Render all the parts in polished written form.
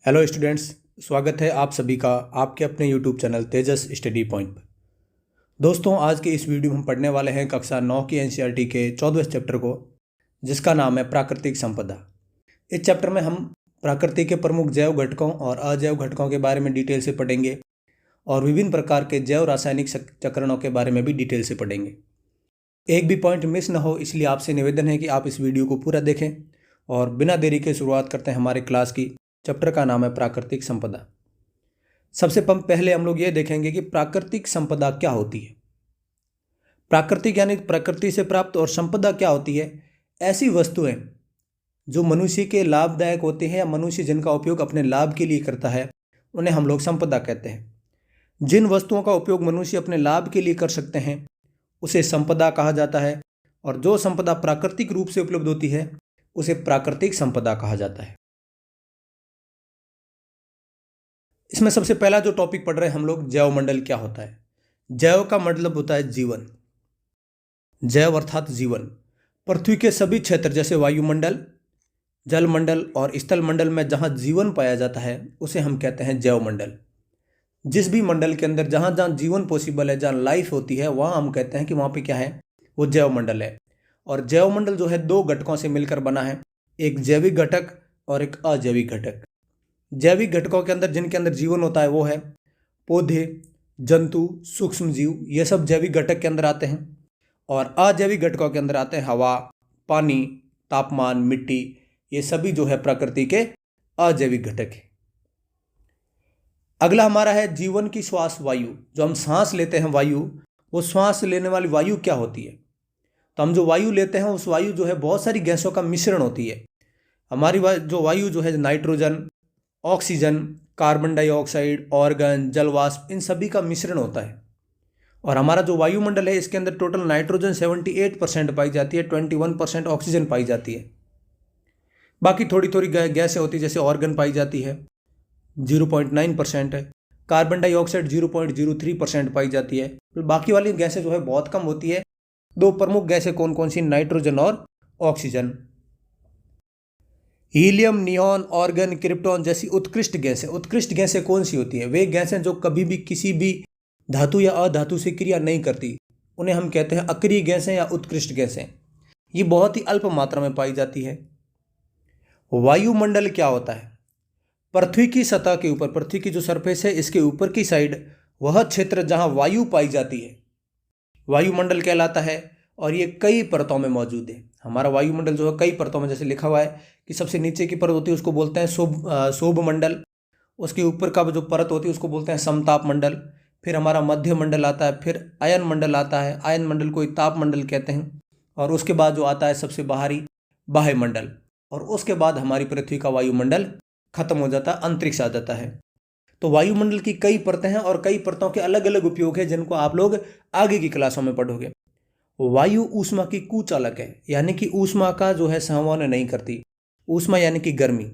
Hello students, स्वागत है आप सभी का आपके अपने यूट्यूब चैनल तेजस स्टडी पॉइंट पर। दोस्तों, आज के इस वीडियो में हम पढ़ने वाले हैं कक्षा 9 की एनसीईआरटी के 14वें चैप्टर को, जिसका नाम है प्राकृतिक संपदा। इस चैप्टर में हम प्रकृति के प्रमुख जैव घटकों और अजैव घटकों के बारे में डिटेल से पढ़ेंगे और विभिन्न प्रकार के जैव रासायनिक चक्रणों के बारे में भी डिटेल से पढ़ेंगे। एक भी पॉइंट मिस न हो, इसलिए आपसे निवेदन है कि आप इस वीडियो को पूरा देखें। और बिना देरी के शुरुआत करते हैं हमारे क्लास की। चैप्टर का नाम है प्राकृतिक संपदा। सबसे पहले हम लोग ये देखेंगे कि प्राकृतिक संपदा क्या होती है। प्राकृतिक यानी प्रकृति से प्राप्त, और संपदा क्या होती है? ऐसी वस्तुएं जो मनुष्य के लाभदायक होते हैं या मनुष्य जिनका उपयोग अपने लाभ के लिए करता है, उन्हें हम लोग संपदा कहते हैं। जिन वस्तुओं का उपयोग मनुष्य अपने लाभ के लिए कर सकते हैं उसे संपदा कहा जाता है, और जो संपदा प्राकृतिक रूप से उपलब्ध होती है उसे प्राकृतिक संपदा कहा जाता है। इसमें सबसे पहला जो टॉपिक पढ़ रहे हैं हम लोग, जैव मंडल क्या होता है। जैव का मतलब होता है जीवन। जैव अर्थात जीवन। पृथ्वी के सभी क्षेत्र जैसे वायुमंडल, जलमंडल और स्थल मंडल में जहाँ जीवन पाया जाता है उसे हम कहते हैं जैव मंडल। जिस भी मंडल के अंदर जहाँ जहाँ जीवन पॉसिबल है, जहाँ लाइफ होती है, वहाँ हम कहते हैं कि वहाँ पे क्या है, वो जैव मंडल है। और जैव मंडल जो है दो घटकों से मिलकर बना है, एक जैविक घटक और एक अजैविक घटक। जैविक घटकों के अंदर जिनके अंदर जीवन होता है वो है पौधे, जंतु, सूक्ष्म जीव, ये सब जैविक घटक के अंदर आते हैं। और अजैविक घटकों के अंदर आते हैं हवा, पानी, तापमान, मिट्टी, ये सभी जो है प्रकृति के अजैविक घटक है। अगला हमारा है जीवन की श्वास वायु। जो हम सांस लेते हैं वायु, वो श्वास लेने वाली वायु क्या होती है? तो हम जो वायु लेते हैं उस वायु जो है बहुत सारी गैसों का मिश्रण होती है। हमारी जो वायु जो है nitrogen, oxygen, carbon dioxide, organ, जलवाष्प, इन सभी का मिश्रण होता है। और हमारा जो वायुमंडल है इसके अंदर टोटल नाइट्रोजन 78% पाई जाती है, 21% ऑक्सीजन पाई जाती है। बाकी थोड़ी थोड़ी गैसें होती है, जैसे ऑर्गन पाई जाती है 0.9% है, कार्बन डाइऑक्साइड 0.03% पाई जाती है। तो बाकी वाली गैसें जो है बहुत कम होती है। दो प्रमुख गैसें कौन कौन सी? नाइट्रोजन और oxygen. Helium, neon, organ, krypton जैसी उत्कृष्ट गैसें। उत्कृष्ट गैसें कौन सी होती है? वे गैसें जो कभी भी किसी भी धातु या अधातु से क्रिया नहीं करती, उन्हें हम कहते हैं अक्रिय गैसें या उत्कृष्ट गैसें। ये बहुत ही अल्प मात्रा में पाई जाती है। वायुमंडल क्या होता है? पृथ्वी की सतह के ऊपर, पृथ्वी की जो सरफेस है इसके ऊपर की साइड, वह क्षेत्र जहां वायु पाई जाती है वायुमंडल कहलाता है। और ये कई परतों में मौजूद है। हमारा वायुमंडल जो है कई परतों में, जैसे लिखा हुआ है कि सबसे नीचे की परत होती है उसको बोलते हैं शोभ मंडल। उसके ऊपर का जो परत होती है उसको बोलते हैं समताप मंडल। फिर हमारा मध्य मंडल आता है, फिर अयन मंडल आता है, अयन मंडल को ताप मंडल कहते हैं। और उसके बाद जो आता है सबसे बाहरी बाह्य मंडल। और उसके बाद हमारी पृथ्वी का वायुमंडल खत्म हो जाता है, अंतरिक्ष आ जाता है। तो वायुमंडल की कई परतें हैं और कई परतों के अलग अलग उपयोग है, जिनको आप लोग आगे की क्लासों में पढ़ोगे। वायु ऊष्मा की कुचालक है, यानी कि ऊष्मा का जो है संवहन नहीं करती। ऊष्मा यानी कि गर्मी,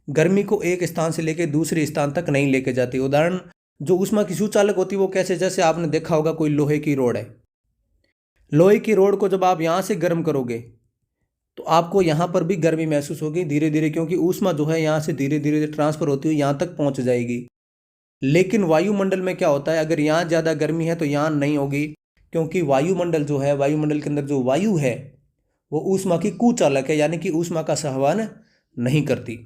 गर्मी को एक स्थान से लेकर दूसरे स्थान तक नहीं लेके जाती। उदाहरण, जो ऊष्मा की सुचालक होती है वो कैसे? जैसे आपने देखा होगा कोई लोहे की रोड है, लोहे की रोड को जब आप यहाँ से गर्म करोगे तो आपको यहाँ पर भी गर्मी महसूस होगी धीरे धीरे, क्योंकि ऊष्मा जो है यहाँ से धीरे धीरे ट्रांसफर होती हुई यहाँ तक पहुँच जाएगी। लेकिन वायुमंडल में क्या होता है? अगर यहाँ ज़्यादा गर्मी है तो यहाँ नहीं होगी, क्योंकि वायुमंडल जो है, वायुमंडल के अंदर जो वायु है वो ऊष्मा की कुचालक है, यानी कि ऊष्मा का संवहन नहीं करती।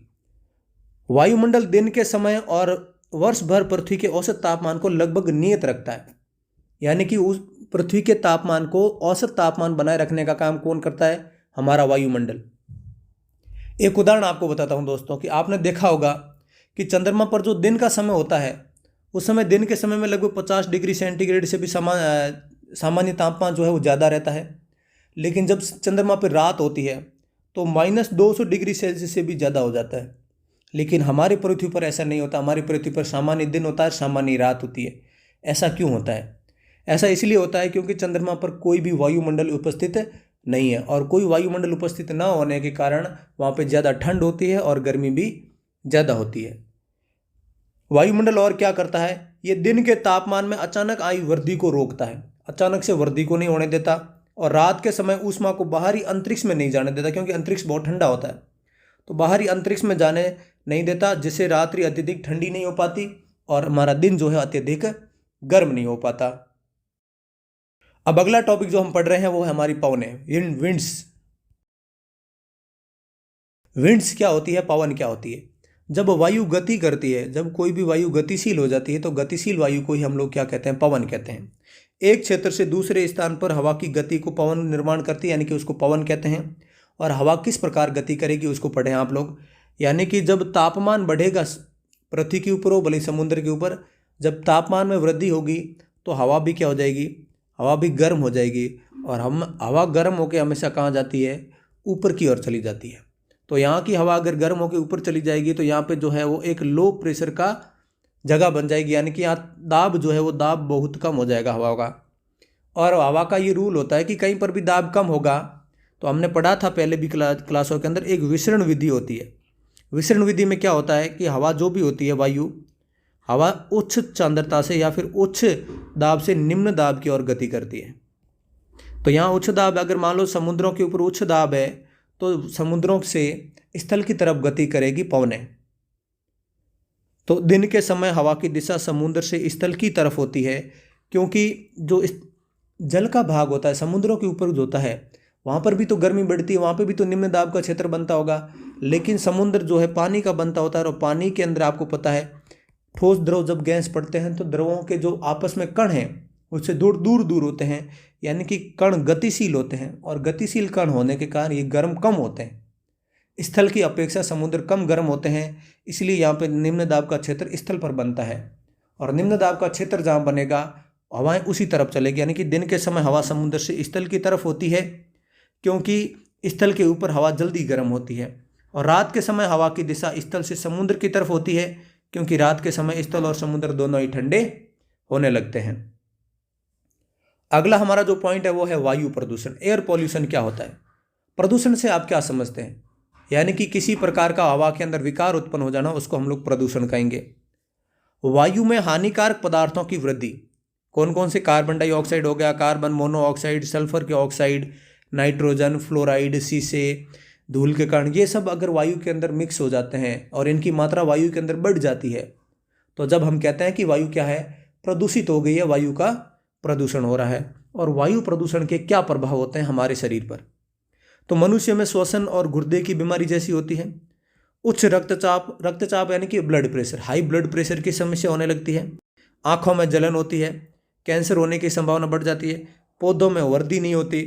वायुमंडल दिन के समय और वर्ष भर पृथ्वी के औसत तापमान को लगभग नियत रखता है, यानी कि उस पृथ्वी के तापमान को, औसत तापमान बनाए रखने का काम कौन करता है? हमारा वायुमंडल। एक उदाहरण आपको बताता हूं दोस्तों, कि आपने देखा होगा कि चंद्रमा पर जो दिन का समय होता है उस समय, दिन के समय में लगभग 50 डिग्री सेंटीग्रेड से भी सामान्य तापमान जो है वो ज़्यादा रहता है। लेकिन जब चंद्रमा पर रात होती है तो -200 डिग्री सेल्सियस से भी ज़्यादा हो जाता है। लेकिन हमारी पृथ्वी पर ऐसा नहीं होता। हमारी पृथ्वी पर सामान्य दिन होता है, सामान्य रात होती है। ऐसा क्यों होता है? ऐसा इसलिए होता है क्योंकि चंद्रमा पर कोई भी वायुमंडल उपस्थित नहीं है, और कोई वायुमंडल उपस्थित न होने के कारण वहाँ पे ज़्यादा ठंड होती है और गर्मी भी ज़्यादा होती है। वायुमंडल और क्या करता है? ये दिन के तापमान में अचानक आई वृद्धि को रोकता है, अचानक से वृद्धि को नहीं होने देता। और रात के समय ऊष्मा को बाहरी अंतरिक्ष में नहीं जाने देता, क्योंकि अंतरिक्ष बहुत ठंडा होता है। तो बाहरी अंतरिक्ष में जाने नहीं देता, जिससे रात्रि अत्यधिक ठंडी नहीं हो पाती और हमारा दिन जो है अत्यधिक गर्म नहीं हो पाता। अब अगला टॉपिक जो हम पढ़ रहे हैं वो है हमारी पवनें, विंड्स। विंड्स क्या होती है, पवन क्या होती है? जब वायु गति करती है, जब कोई भी वायु गतिशील हो जाती है तो गतिशील वायु को ही हम लोग क्या कहते हैं, पवन कहते हैं। एक क्षेत्र से दूसरे स्थान पर हवा की गति को पवन निर्माण करती है, यानी कि उसको पवन कहते हैं। और हवा किस प्रकार गति करेगी उसको पढ़ें आप लोग। यानी कि जब तापमान बढ़ेगा पृथ्वी के ऊपर हो भले समुद्र के ऊपर, जब तापमान में वृद्धि होगी तो हवा भी क्या हो जाएगी, हवा भी गर्म हो जाएगी। और हवा गर्म होकर हमेशा कहाँ जाती है, ऊपर की ओर चली जाती है। तो यहाँ की हवा अगर गर्म होकर ऊपर चली जाएगी तो यहाँ पे जो है वो एक लो प्रेशर का जगह बन जाएगी, यानी कि यहाँ दाब जो है वो दाब बहुत कम हो जाएगा हवा का। और हवा का ये रूल होता है कि कहीं पर भी दाब कम होगा तो हमने पढ़ा था पहले भी क्लासों के अंदर, एक विसरण विधि होती है। विसरण विधि में क्या होता है कि हवा जो भी होती है, वायु हवा उच्च सांद्रता से या फिर उच्च दाब से निम्न दाब की ओर गति करती है। तो यहाँ उच्च दाब, अगर मान लो समुद्रों के ऊपर उच्च दाब है तो समुद्रों से स्थल की तरफ गति करेगी पवनें। तो दिन के समय हवा की दिशा समुद्र से स्थल की तरफ होती है, क्योंकि जो जल का भाग होता है समुद्रों के ऊपर जो होता है वहाँ पर भी तो गर्मी बढ़ती है, वहाँ पर भी तो निम्न दाब का क्षेत्र बनता होगा। लेकिन समुद्र जो है पानी का बनता होता है, और पानी के अंदर आपको पता है ठोस द्रव जब गैस पड़ते हैं तो द्रवों के जो आपस में कण हैं उससे दूर दूर दूर होते हैं, यानी कि कण गतिशील होते हैं। और गतिशील कण होने के कारण ये गर्म कम होते हैं, स्थल की अपेक्षा समुद्र कम गर्म होते हैं, इसलिए यहाँ पे निम्न दाब का क्षेत्र स्थल पर बनता है। और निम्न दाब का क्षेत्र जहाँ बनेगा हवाएं उसी तरफ चलेगी, यानी कि दिन के समय हवा समुद्र से स्थल की तरफ होती है, क्योंकि स्थल के ऊपर हवा जल्दी गर्म होती है। और रात के समय हवा की दिशा स्थल से समुद्र की तरफ होती है, क्योंकि रात के समय स्थल और समुद्र दोनों ही ठंडे होने लगते हैं। अगला हमारा जो पॉइंट है वो है वायु प्रदूषण। एयर पॉल्यूशन क्या होता है? प्रदूषण से आप क्या समझते हैं? यानी कि किसी प्रकार का हवा के अंदर विकार उत्पन्न हो जाना, उसको हम लोग प्रदूषण कहेंगे। वायु में हानिकारक पदार्थों की वृद्धि, कौन कौन से? कार्बन डाइऑक्साइड हो गया, कार्बन मोनोऑक्साइड, सल्फर के ऑक्साइड, नाइट्रोजन, फ्लोराइड, शीशे, धूल के कण, ये सब अगर वायु के अंदर मिक्स हो जाते हैं और इनकी मात्रा वायु के अंदर बढ़ जाती है तो जब हम कहते हैं कि वायु क्या है, प्रदूषित हो गई है, वायु का प्रदूषण हो रहा है। और वायु प्रदूषण के क्या प्रभाव होते हैं हमारे शरीर पर? तो मनुष्य में श्वसन और गुर्दे की बीमारी जैसी होती है। उच्च रक्तचाप यानी कि blood pressure, high blood pressure की समस्या होने लगती है। आंखों में जलन होती है, कैंसर होने की संभावना बढ़ जाती है, पौधों में वृद्धि नहीं होती,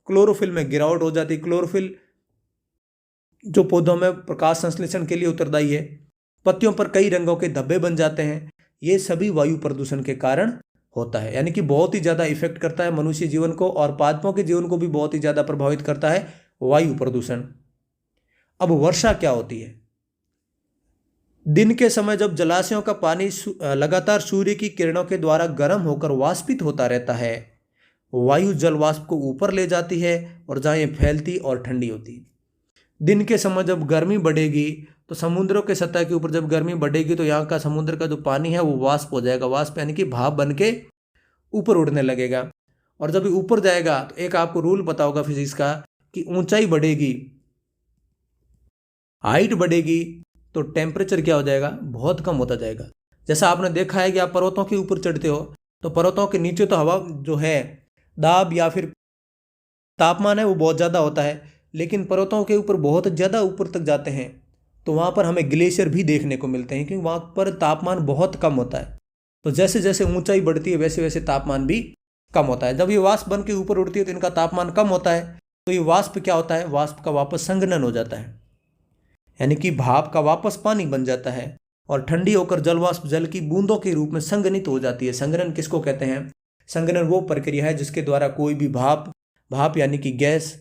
क्लोरोफिल में गिरावट हो जाती है। क्लोरोफिल जो पौधों में प्रकाश संश्लेषण के लिए उत्तरदायी है, पत्तियों पर कई रंगों के धब्बे बन जाते हैं। ये सभी वायु प्रदूषण के कारण होता है, यानी कि बहुत ही ज़्यादा इफेक्ट करता है मनुष्य जीवन को, और पादपों के जीवन को भी बहुत ही ज़्यादा प्रभावित करता है वायु प्रदूषण। अब वर्षा क्या होती है? दिन के समय जब जलाशयों का पानी लगातार सूर्य की किरणों के द्वारा गर्म होकर वाष्पित होता रहता है, वायु जल वाष्प को ऊपर ले जाती है और जहाँ ये फैलती और ठंडी होती है। दिन के समय जब गर्मी बढ़ेगी तो समुद्रों के सतह के ऊपर जब गर्मी बढ़ेगी तो यहाँ का समुद्र का जो पानी है वो वाष्प हो जाएगा, वाष्प यानी कि भाप बन के ऊपर उड़ने लगेगा। और जब ऊपर जाएगा तो एक आपको रूल पता होगा फिजिक्स का कि ऊंचाई बढ़ेगी, हाइट बढ़ेगी तो टेम्परेचर क्या हो जाएगा, बहुत कम होता जाएगा। जैसा आपने देखा है कि आप पर्वतों के ऊपर चढ़ते हो तो पर्वतों के नीचे तो हवा जो है दाब या फिर तापमान है वो बहुत ज़्यादा होता है, लेकिन पर्वतों के ऊपर बहुत ज़्यादा ऊपर तक जाते हैं तो वहाँ पर हमें ग्लेशियर भी देखने को मिलते हैं, क्योंकि वहाँ पर तापमान बहुत कम होता है। तो जैसे जैसे ऊंचाई बढ़ती है वैसे वैसे तापमान भी कम होता है। जब ये वाष्प बन के ऊपर उड़ती है तो इनका तापमान कम होता है, तो ये वाष्प क्या होता है, वाष्प का वापस संघनन हो जाता है, यानी कि भाप का वापस पानी बन जाता है और ठंडी होकर जल वाष्प जल की बूंदों के रूप में संघनित हो जाती है। संघनन किसको कहते हैं? संघनन वो प्रक्रिया है जिसके द्वारा कोई भी भाप यानी कि गैस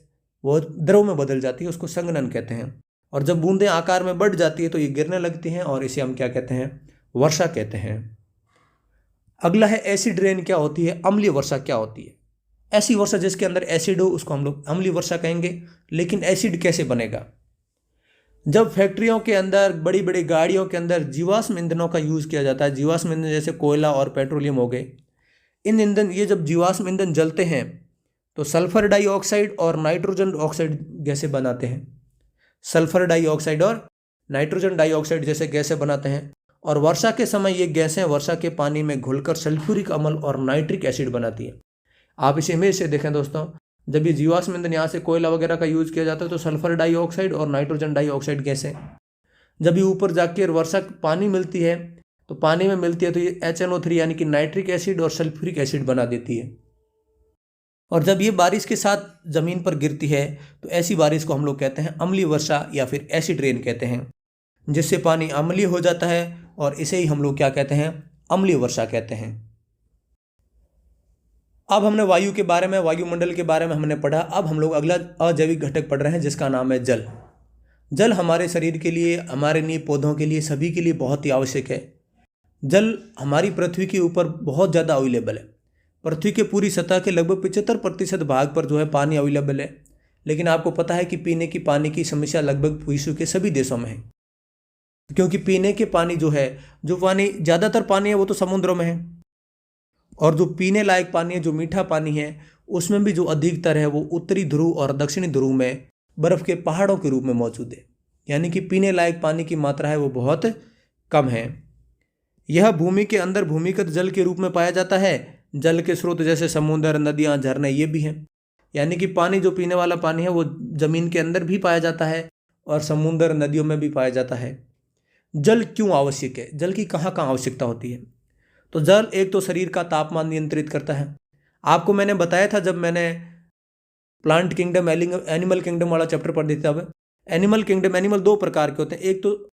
वो द्रव में बदल जाती है, उसको संघनन कहते हैं। और जब बूंदें आकार में बढ़ जाती है तो ये गिरने लगती हैं और इसे हम क्या कहते हैं, वर्षा कहते हैं। अगला है एसिड रेन क्या होती है, अम्लीय वर्षा क्या होती है। ऐसी वर्षा जिसके अंदर एसिड हो उसको हम लोग अम्लीय वर्षा कहेंगे। लेकिन एसिड कैसे बनेगा? जब फैक्ट्रियों के अंदर, बड़ी बड़ी गाड़ियों के अंदर जीवाश्म ईंधनों का यूज़ किया जाता है, जीवाश्म ईंधन जैसे कोयला और पेट्रोलियम हो गए, इन ईंधन, ये जब जीवाश्म ईंधन जलते हैं तो सल्फर डाइऑक्साइड और नाइट्रोजन ऑक्साइड गैसें बनाते हैं। सल्फर डाइऑक्साइड और नाइट्रोजन डाइऑक्साइड जैसे गैसें बनाते हैं, और वर्षा के समय ये गैसें वर्षा के पानी में घुलकर सल्फ्यूरिक अम्ल और नाइट्रिक एसिड बनाती है। आप इस इमेज से देखें दोस्तों, जब ये जीवाश्म ईंधन यहाँ से कोयला वगैरह का यूज किया जाता है तो सल्फर डाइऑक्साइड और नाइट्रोजन डाइऑक्साइड गैसें जब ये ऊपर जाकर वर्षा पानी मिलती है तो पानी में मिलती है तो ये HNO3 यानी कि नाइट्रिक एसिड और सल्फ्यूरिक एसिड बना देती है। और जब ये बारिश के साथ जमीन पर गिरती है तो ऐसी बारिश को हम लोग कहते हैं अम्लीय वर्षा या फिर एसिड रेन कहते हैं, जिससे पानी अम्लीय हो जाता है और इसे ही हम लोग क्या कहते हैं, अम्लीय वर्षा कहते हैं। अब हमने वायु के बारे में, वायुमंडल के बारे में हमने पढ़ा। अब हम लोग अगला अजैविक घटक पढ़ रहे हैं जिसका नाम है जल। जल हमारे शरीर के लिए, हमारे लिए, पौधों के लिए, सभी के लिए बहुत ही आवश्यक है। जल हमारी पृथ्वी के ऊपर बहुत ज़्यादा अवेलेबल है। पृथ्वी के पूरी सतह के लगभग 75% भाग पर जो है पानी अवेलेबल है, लेकिन आपको पता है कि पीने की पानी की समस्या लगभग विश्व के सभी देशों में है, क्योंकि पीने के पानी जो है, जो पानी ज़्यादातर पानी है वो तो समुद्रों में है, और जो पीने लायक पानी है, जो मीठा पानी है, उसमें भी जो अधिकतर है वो उत्तरी ध्रुव और दक्षिणी ध्रुव में बर्फ़ के पहाड़ों के रूप में मौजूद है। यानी कि पीने लायक पानी की मात्रा है वो बहुत कम है। यह भूमि के अंदर भूमिगत जल के रूप में पाया जाता है। जल के स्रोत जैसे समुद्र, नदियाँ, झरने ये भी हैं। यानी कि पानी, जो पीने वाला पानी है वो ज़मीन के अंदर भी पाया जाता है और समुद्र, नदियों में भी पाया जाता है। जल क्यों आवश्यक है? जल की कहाँ कहाँ आवश्यकता होती है? तो जल एक तो शरीर का तापमान नियंत्रित करता है। आपको मैंने बताया था जब मैंने प्लांट किंगडम, एनिमल किंगडम वाला चैप्टर पढ़ दिया था। एनिमल किंगडम, एनिमल दो प्रकार के होते हैं, एक तो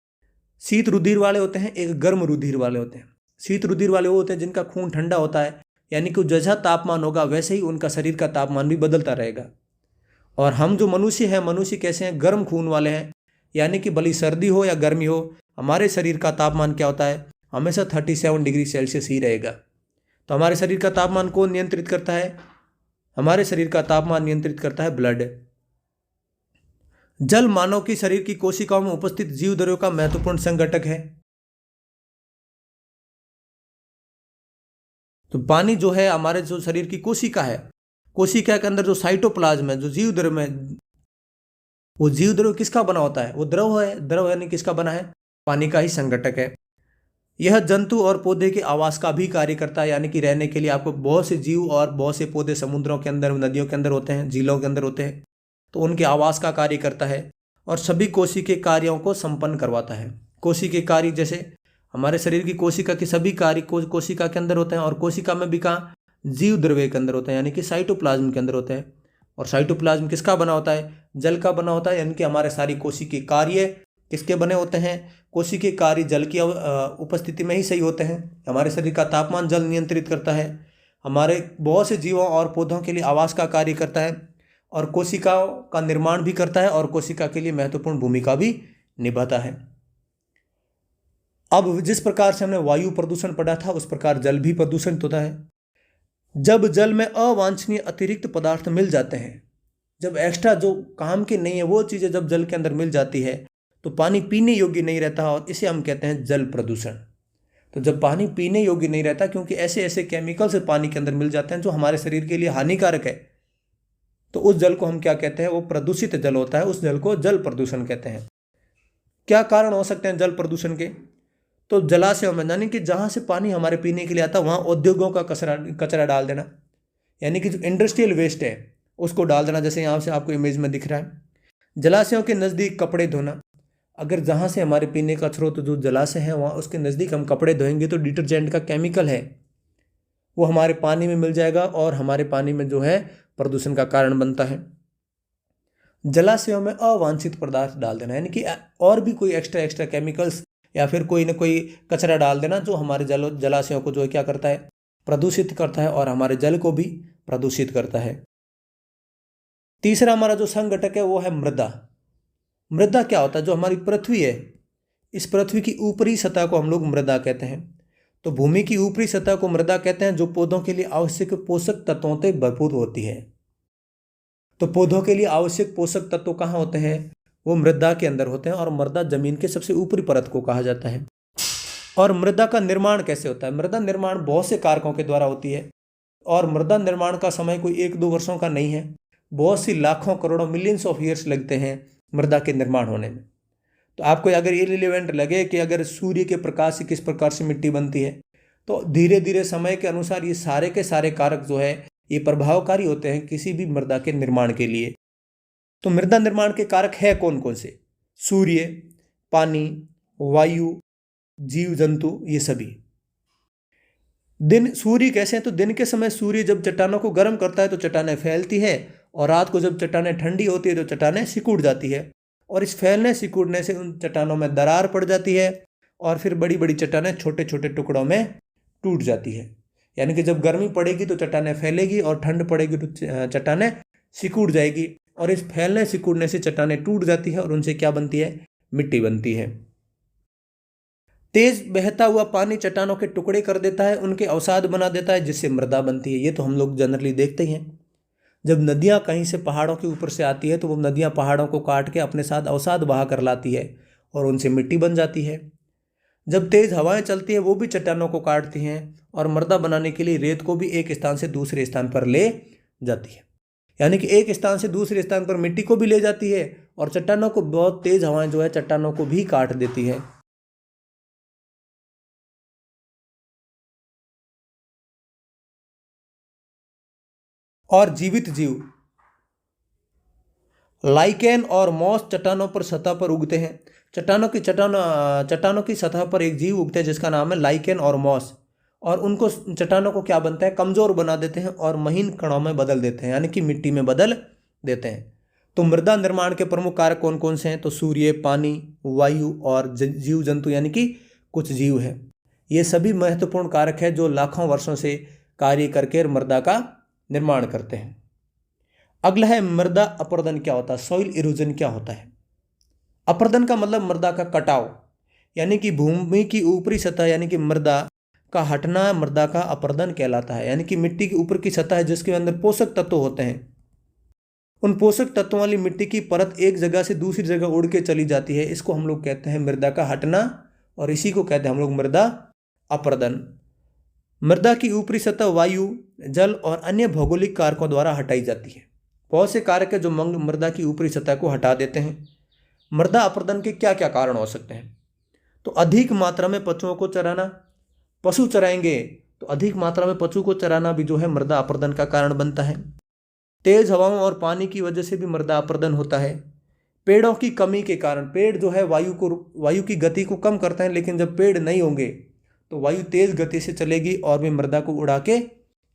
शीत रुधिर वाले होते हैं, एक गर्म रुधिर वाले होते हैं। शीत रुधिर वाले वो होते हैं जिनका खून ठंडा होता है, यानी कि जैसा तापमान होगा वैसे ही उनका शरीर का तापमान भी बदलता रहेगा। और हम जो मनुष्य हैं, मनुष्य कैसे हैं? गर्म खून वाले हैं, यानी कि भले सर्दी हो या गर्मी हो, हमारे शरीर का तापमान क्या होता है? हमेशा 37 डिग्री सेल्सियस ही रहेगा। तो हमारे शरीर का तापमान कौन नियंत्रित करता है? हमारे शरीर का तापमान नियंत्रित करता है ब्लड। जल मानव की शरीर की कोशिकाओं में उपस्थित जीवद्रव्यों का महत्वपूर्ण संघटक है। तो पानी जो है हमारे जो शरीर की कोशिका है, कोशिका के अंदर जो साइटोप्लाज्म है, जो जीवद्रव्य में, वो जीवद्रव्य किसका बना होता है? वो द्रव है। द्रव यानी किसका बना है? पानी का ही संघटक है। यह जंतु और पौधे के आवास का भी कार्य करता है, यानी कि रहने के लिए आपको बहुत से जीव और बहुत से पौधे समुद्रों के अंदर, नदियों के अंदर होते हैं, झीलों के अंदर होते हैं, तो उनके आवास का कार्य करता है और सभी कोशिकीय कार्यों को संपन्न करवाता है। कोशिकीय कार्य जैसे हमारे शरीर की कोशिका के सभी कार्य कोशिका के अंदर होते हैं, और कोशिका में भी कहाँ? जीव द्रव्य के अंदर होते हैं, यानी कि साइटोप्लाज्म के अंदर होते हैं। और साइटोप्लाज्म किसका बना होता है? जल का बना होता है। यानी कि हमारे सारी कोशिकीय कार्य किसके बने होते हैं? कोशिकीय कार्य जल की उपस्थिति में ही सही होते हैं। हमारे शरीर का तापमान जल नियंत्रित करता है, हमारे बहुत से जीवों और पौधों के लिए आवास का कार्य करता है, और कोशिकाओं का निर्माण भी करता है, और कोशिका के लिए महत्वपूर्ण भूमिका भी निभाता है। अब जिस प्रकार से हमने वायु प्रदूषण पढ़ा था, उस प्रकार जल भी प्रदूषित होता है। जब जल में अवांछनीय अतिरिक्त पदार्थ मिल जाते हैं, जब एक्स्ट्रा जो काम की नहीं है वो चीज़ें जब जल के अंदर मिल जाती है तो पानी पीने योग्य नहीं रहता, और इसे हम कहते हैं जल प्रदूषण। तो जब पानी पीने योग्य नहीं रहता, क्योंकि ऐसे ऐसे केमिकल्स पानी के अंदर मिल जाते हैं जो हमारे शरीर के लिए हानिकारक है, तो उस जल को हम क्या कहते हैं? वो प्रदूषित जल होता है। उस जल को जल प्रदूषण कहते हैं। क्या कारण हो सकते हैं जल प्रदूषण के? तो जलाशयों में, यानी कि जहाँ से पानी हमारे पीने के लिए आता है वहाँ उद्योगों का कचरा डाल देना, यानी कि जो इंडस्ट्रियल वेस्ट है उसको डाल देना, जैसे यहाँ से आपको इमेज में दिख रहा है। जलाशयों के नज़दीक कपड़े धोना, अगर जहाँ से हमारे पीने का स्रोत जो जलाशय है वहाँ उसके नज़दीक हम कपड़े धोएंगे तो डिटर्जेंट का केमिकल है वो हमारे पानी में मिल जाएगा, और हमारे पानी में जो है प्रदूषण का कारण बनता है। जलाशयों में अवांछित पदार्थ डाल देना, यानी कि और भी कोई एक्स्ट्रा केमिकल्स या फिर कोई ना कोई कचरा डाल देना जो हमारे जलाशयों को जो है क्या करता है? प्रदूषित करता है, और हमारे जल को भी प्रदूषित करता है। तीसरा हमारा जो संघटक है वो है मृदा। मृदा क्या होता है? जो हमारी पृथ्वी है, इस पृथ्वी की ऊपरी सतह को हम लोग मृदा कहते हैं। तो भूमि की ऊपरी सतह को मृदा कहते हैं, जो पौधों के लिए आवश्यक पोषक तत्वों से भरपूर होती है। तो पौधों के लिए आवश्यक पोषक तत्व कहाँ होते हैं? वो मृदा के अंदर होते हैं, और मृदा जमीन के सबसे ऊपरी परत को कहा जाता है। और मृदा का निर्माण कैसे होता है? मृदा निर्माण बहुत से कारकों के द्वारा होती है, और मृदा निर्माण का समय कोई 1-2 वर्षों का नहीं है, बहुत सी लाखों, करोड़ों, मिलियंस ऑफ ईयर्स लगते हैं मृदा के निर्माण होने में। तो आपको अगर ये रिलेवेंट लगे कि अगर सूर्य के प्रकाश से किस प्रकार से मिट्टी बनती है, तो धीरे धीरे समय के अनुसार ये सारे के सारे कारक जो है ये प्रभावकारी होते हैं किसी भी मृदा के निर्माण के लिए। तो मृदा निर्माण के कारक है कौन कौन से? सूर्य, पानी, वायु, जीव जंतु, ये सभी। दिन, सूर्य कैसे हैं? तो दिन के समय सूर्य जब चट्टानों को गर्म करता है तो चट्टानें फैलती है, और रात को जब चट्टानें ठंडी होती है तो चट्टानें सिकुड़ जाती है, और इस फैलने सिकुड़ने से उन चट्टानों में दरार पड़ जाती है, और फिर बड़ी बड़ी चट्टानें छोटे छोटे टुकड़ों में टूट जाती है। यानी कि जब गर्मी पड़ेगी तो चट्टानें फैलेगी, और ठंड पड़ेगी तो चट्टानें सिकुड़ जाएगी, और इस फैलने सिकुड़ने से चट्टानें टूट जाती है, और उनसे क्या बनती है? मिट्टी बनती है। तेज बहता हुआ पानी चट्टानों के टुकड़े कर देता है, उनके अवसाद बना देता है, जिससे मृदा बनती है। ये तो हम लोग जनरली देखते ही हैं। जब नदियां कहीं से पहाड़ों के ऊपर से आती है तो वो नदियां पहाड़ों को काट के अपने साथ अवसाद बहा कर लाती है, और उनसे मिट्टी बन जाती है। जब तेज हवाएं चलती है वो भी चट्टानों को काटती हैं, और मृदा बनाने के लिए रेत को भी एक स्थान से दूसरे स्थान पर ले जाती है। यानी कि एक स्थान से दूसरे स्थान पर मिट्टी को भी ले जाती है, और चट्टानों को बहुत तेज हवाएं जो है चट्टानों को भी काट देती है। और जीवित जीव, लाइकेन और मॉस चट्टानों पर सतह पर उगते हैं। चट्टानों की सतह पर एक जीव उगते हैं जिसका नाम है लाइकेन और मॉस, और उनको चट्टानों को क्या बनता है? कमजोर बना देते हैं और महीन कणों में बदल देते हैं, यानी कि मिट्टी में बदल देते हैं। तो मृदा निर्माण के प्रमुख कारक कौन कौन से हैं? तो सूर्य, पानी, वायु और जीव जंतु, यानी कि कुछ जीव हैं। ये सभी महत्वपूर्ण कारक हैं जो लाखों वर्षों से कार्य करके मृदा का निर्माण करते हैं। अगला है मृदा अपरदन क्या होता है? सॉइल इरोजन क्या होता है? अपरदन का मतलब मृदा का कटाव, यानी कि भूमि की ऊपरी सतह यानी कि मृदा का हटना मृदा का अपरदन कहलाता है। यानी कि मिट्टी की ऊपर की सतह है जिसके अंदर पोषक तत्व होते हैं, उन पोषक तत्वों वाली मिट्टी की परत एक जगह से दूसरी जगह उड़ के चली जाती है, इसको हम लोग कहते हैं मृदा का हटना, और इसी को कहते हैं हम लोग मृदा अपरदन। मृदा की ऊपरी सतह वायु, जल और अन्य भौगोलिक कारकों द्वारा हटाई जाती है। बहुत से कारक है जो मृदा की ऊपरी सतह को हटा देते हैं। मृदा अपरदन के क्या क्या कारण हो सकते हैं? तो अधिक मात्रा में पशुओं को चराना, पशु चराएंगे तो अधिक मात्रा में पशु को चराना भी जो है मृदा अपरदन का कारण बनता है। तेज हवाओं और पानी की वजह से भी मृदा अपरदन होता है। पेड़ों की कमी के कारण, पेड़ जो है वायु की गति को कम करते हैं, लेकिन जब पेड़ नहीं होंगे तो वायु तेज गति से चलेगी और भी मृदा को उड़ा के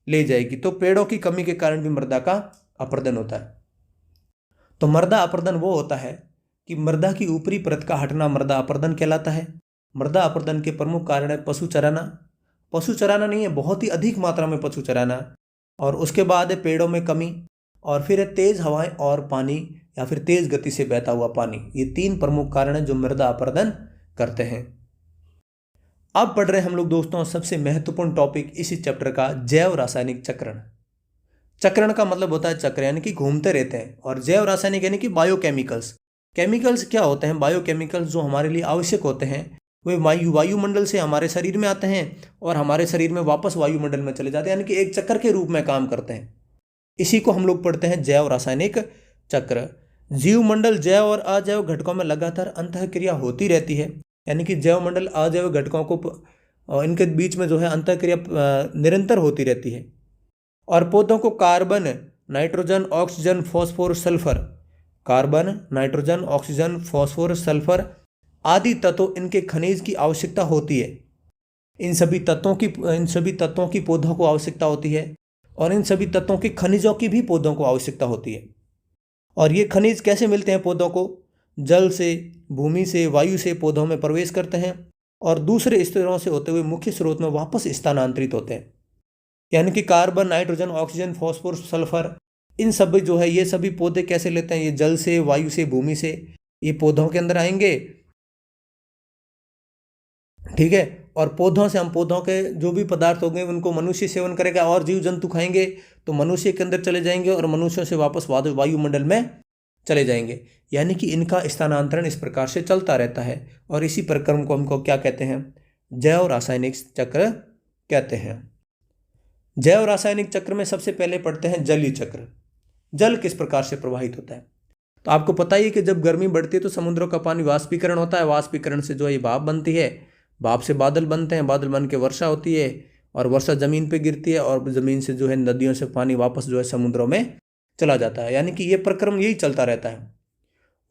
ले जाएगी। तो पेड़ों की कमी के कारण भी मृदा का अपरदन होता है। तो मृदा अपरदन वो होता है कि मृदा की ऊपरी परत का हटना मृदा अपरदन कहलाता है। मृदा अपरदन के प्रमुख कारण है पशु चराना, पशु चराना नहीं है, बहुत ही अधिक मात्रा में पशु चराना, और उसके बाद है पेड़ों में कमी, और फिर है तेज हवाएं और पानी या फिर तेज गति से बहता हुआ पानी। ये तीन प्रमुख कारण हैं जो मृदा अपरदन करते हैं। अब पढ़ रहे हैं हम लोग दोस्तों सबसे महत्वपूर्ण टॉपिक इसी चैप्टर का, जैव रासायनिक चक्रण। चक्रण का मतलब होता है चक्र, यानी कि घूमते रहते हैं, और जैव रासायनिक यानी कि बायोकेमिकल्स। केमिकल्स क्या होते हैं? बायोकेमिकल्स जो हमारे लिए आवश्यक होते हैं वे वायुमंडल से हमारे शरीर में आते हैं और हमारे शरीर में वापस वायुमंडल में चले जाते हैं, यानी कि एक चक्र के रूप में काम करते हैं। इसी को हम लोग पढ़ते हैं जैव रासायनिक चक्र। जीवमंडल जैव और अजैव घटकों में लगातार अंतःक्रिया होती रहती है, यानी कि जैव मंडल अजैव घटकों को इनके बीच में जो है अंतःक्रिया निरंतर होती रहती है। और पौधों को carbon, nitrogen, oxygen, phosphor, sulphur, carbon, nitrogen, oxygen, phosphor, sulphur आदि तत्वों इनके खनिज की आवश्यकता होती है। इन सभी तत्वों की पौधों को आवश्यकता होती है, और इन सभी तत्वों के खनिजों की भी पौधों को आवश्यकता होती है। और ये खनिज कैसे मिलते हैं पौधों को? जल से, भूमि से, वायु से पौधों में प्रवेश करते हैं और दूसरे स्तरों से होते हुए मुख्य स्रोत में वापस स्थानांतरित होते हैं। यानी कि carbon, nitrogen, oxygen, phosphor, sulphur, इन सभी जो है ये सभी पौधे कैसे लेते हैं? ये जल से, वायु से, भूमि से, ये पौधों के अंदर आएंगे, ठीक है। और पौधों से हम पौधों के जो भी पदार्थ होंगे उनको मनुष्य सेवन करेगा, और जीव जंतु खाएंगे तो मनुष्य के अंदर चले जाएंगे और मनुष्यों से वापस वायुमंडल में चले जाएंगे। यानी कि इनका स्थानांतरण इस प्रकार से चलता रहता है, और इसी प्रक्रम को हमको क्या कहते हैं? जैव रासायनिक चक्र कहते हैं। जैव रासायनिक चक्र में सबसे पहले पढ़ते हैं जलीय चक्र। जल किस प्रकार से प्रवाहित होता है? तो आपको पता ही है कि जब गर्मी बढ़ती है तो समुद्रों का पानी वाष्पीकरण होता है, वाष्पीकरण से जो है ये भाप बनती है, भाप से बादल बनते हैं, बादल बन के वर्षा होती है और वर्षा ज़मीन पे गिरती है और ज़मीन से जो है नदियों से पानी वापस जो है समुद्रों में चला जाता है। यानी कि ये प्रक्रम यही चलता रहता है।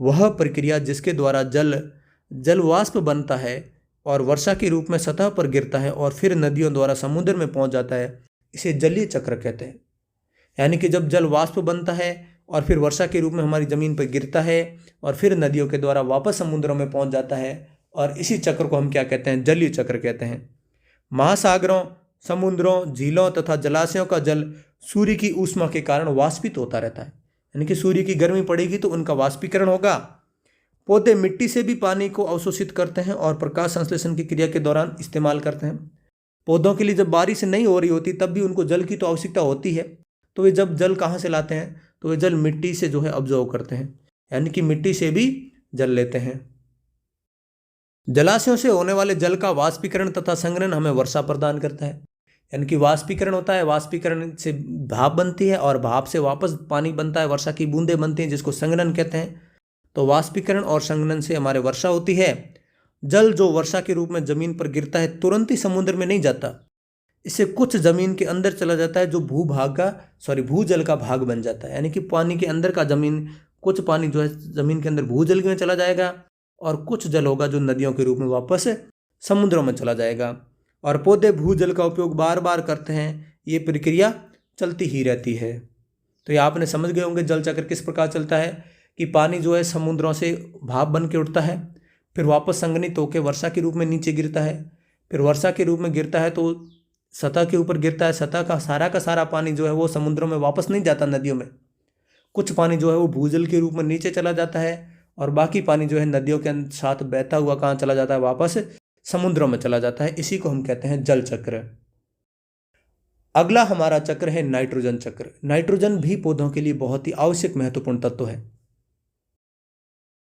वह प्रक्रिया जिसके द्वारा जल वाष्प बनता है और वर्षा के रूप में सतह पर गिरता है और फिर नदियों द्वारा समुद्र में पहुंच जाता है, इसे जलीय चक्र कहते हैं। यानी कि जब जल वाष्प बनता है और फिर वर्षा के रूप में हमारी ज़मीन पर गिरता है और फिर नदियों के द्वारा वापस समुद्रों में पहुंच जाता है, और इसी चक्र को हम क्या कहते हैं? जलीय चक्र कहते हैं। महासागरों, समुद्रों, झीलों तथा जलाशयों का जल सूर्य की ऊष्मा के कारण वाष्पित होता रहता है। यानी कि सूर्य की गर्मी पड़ेगी तो उनका वाष्पीकरण होगा। पौधे मिट्टी से भी पानी को अवशोषित करते हैं और प्रकाश संश्लेषण की क्रिया के दौरान इस्तेमाल करते हैं। पौधों के लिए जब बारिश नहीं हो रही होती तब भी उनको जल की तो आवश्यकता होती है, तो वे जब जल कहाँ से लाते हैं? तो वे जल मिट्टी से जो है ऑब्जर्व करते हैं, यानी कि मिट्टी से भी जल लेते हैं। जलाशयों से होने वाले जल का वाष्पीकरण तथा संघनन हमें वर्षा प्रदान करता है। यानी कि वाष्पीकरण होता है, वाष्पीकरण से भाप बनती है और भाप से वापस पानी बनता है, वर्षा की बूंदें बनती हैं जिसको संघनन कहते हैं। तो वाष्पीकरण और संघनन से हमारे वर्षा होती है। जल जो वर्षा के रूप में जमीन पर गिरता है तुरंत ही समुद्र में नहीं जाता, इससे कुछ जमीन के अंदर चला जाता है जो भूजल का भाग बन जाता है। यानी कि पानी के अंदर का कुछ पानी जो है जमीन के अंदर भूजल में चला जाएगा और कुछ जल होगा जो नदियों के रूप में वापस समुद्रों में चला जाएगा। और पौधे भूजल का उपयोग बार बार करते हैं, ये प्रक्रिया चलती ही रहती है। तो ये आपने समझ गए होंगे जल चक्र किस प्रकार चलता है कि पानी जो है समुद्रों से भाप बन के उठता है, फिर वापस संघनित होकर वर्षा के रूप में नीचे गिरता है, फिर वर्षा के रूप में गिरता है तो सतह के ऊपर गिरता है। सतह का सारा पानी जो है वो समुद्रों में वापस नहीं जाता, नदियों में कुछ पानी जो है वो भूजल के रूप में नीचे चला जाता है और बाकी पानी जो है नदियों के साथ बहता हुआ कहाँ चला जाता है? वापस समुद्रों में चला जाता है। इसी को हम कहते हैं जल चक्र। अगला हमारा चक्र है नाइट्रोजन चक्र। नाइट्रोजन भी पौधों के लिए बहुत ही आवश्यक महत्वपूर्ण तत्व है।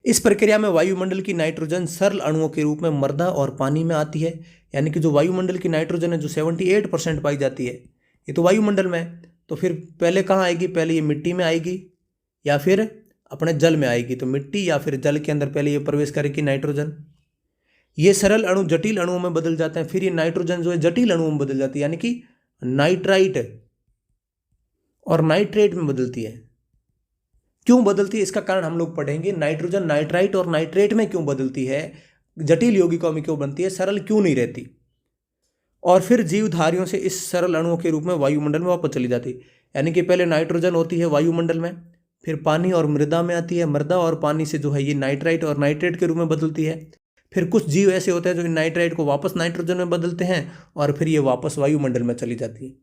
इस प्रक्रिया में वायुमंडल की नाइट्रोजन सरल अणुओं के रूप में मृदा और पानी में आती है। यानी कि जो वायुमंडल की नाइट्रोजन है जो 78% पाई जाती है, ये तो वायुमंडल में, तो फिर पहले कहाँ आएगी? पहले ये मिट्टी में आएगी या फिर अपने जल में आएगी। तो मिट्टी या फिर जल के अंदर पहले ये प्रवेश करेगी नाइट्रोजन। ये सरल अणु जटिल अणुओं में बदल जाते हैं, फिर ये नाइट्रोजन जो है जटिल अणुओं में बदल जाती है, यानी कि नाइट्राइट और नाइट्रेट में बदलती है। क्यों बदलती है इसका कारण हम लोग पढ़ेंगे। नाइट्रोजन नाइट्राइट और नाइट्रेट में क्यों बदलती है, जटिल यौगिकों में क्यों बनती है, सरल क्यों नहीं रहती, और फिर जीवधारियों से इस सरल अणुओं के रूप में वायुमंडल में वापस चली जाती है। यानी कि पहले नाइट्रोजन होती है वायुमंडल में, फिर पानी और मृदा में आती है, मृदा और पानी से जो है ये नाइट्राइट और नाइट्रेट के रूप में बदलती है। फिर कुछ जीव ऐसे होते हैं जो नाइट्राइट को वापस नाइट्रोजन में बदलते हैं और फिर ये वापस वायुमंडल में चली जाती है।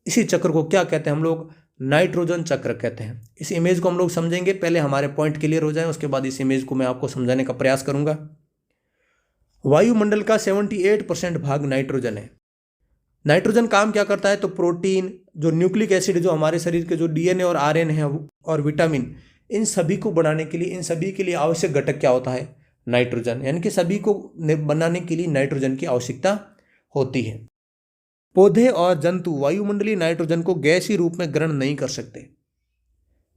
इसी चक्र को क्या कहते हैं हम लोग? नाइट्रोजन चक्र कहते हैं। इस इमेज को हम लोग समझेंगे, पहले हमारे पॉइंट क्लियर हो जाए, उसके बाद इस इमेज को मैं आपको समझाने का प्रयास करूंगा। वायुमंडल का 78% भाग नाइट्रोजन है। नाइट्रोजन काम क्या करता है? तो प्रोटीन, जो न्यूक्लिक एसिड, जो हमारे शरीर के जो डीएनए और आरएनए है और विटामिन, इन सभी को बनाने के लिए, इन सभी के लिए आवश्यक घटक क्या होता है? नाइट्रोजन। यानी कि सभी को बनाने के लिए नाइट्रोजन की आवश्यकता होती है। पौधे और जंतु वायुमंडलीय नाइट्रोजन को गैसीय रूप में ग्रहण नहीं कर सकते।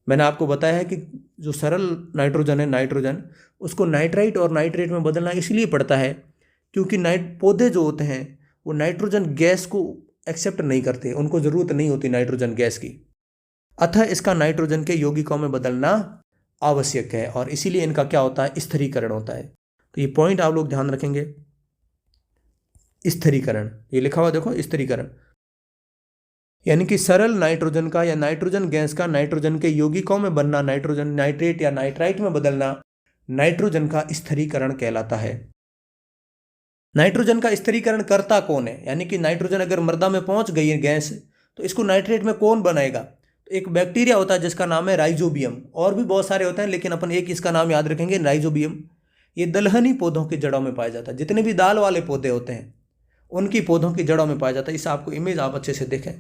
मैंने आपको बताया है कि जो सरल नाइट्रोजन है, नाइट्रोजन, उसको नाइट्राइट और नाइट्रेट में बदलना इसलिए पड़ता है क्योंकि पौधे जो होते हैं वो नाइट्रोजन गैस को एक्सेप्ट नहीं करते, उनको ज़रूरत नहीं होती नाइट्रोजन गैस की, अतः इसका नाइट्रोजन के यौगिकों में बदलना आवश्यक है और इसीलिए इनका क्या होता है? स्थिरीकरण होता है। तो ये पॉइंट आप लोग ध्यान रखेंगे। स्थिरीकरण, ये लिखा हुआ देखो, स्थिरीकरण यानी कि सरल नाइट्रोजन का या नाइट्रोजन गैस का नाइट्रोजन के यौगिकों में बनना, नाइट्रोजन नाइट्रेट या नाइट्राइट में बदलना नाइट्रोजन का स्थिरीकरण कहलाता है। नाइट्रोजन का स्थिरीकरण करता कौन है? यानी कि नाइट्रोजन अगर मृदा में पहुंच गई है गैस, तो इसको नाइट्रेट में कौन बनाएगा? तो एक बैक्टीरिया होता है जिसका नाम है राइजोबियम, और भी बहुत सारे होते हैं लेकिन अपन एक इसका नाम याद रखेंगे, राइजोबियम। ये दलहनी पौधों की जड़ों में पाया जाता है। जितने भी दाल वाले पौधे होते हैं उनकी पौधों की जड़ों में पाया जाता है। इस आपको इमेज आप अच्छे से देखें,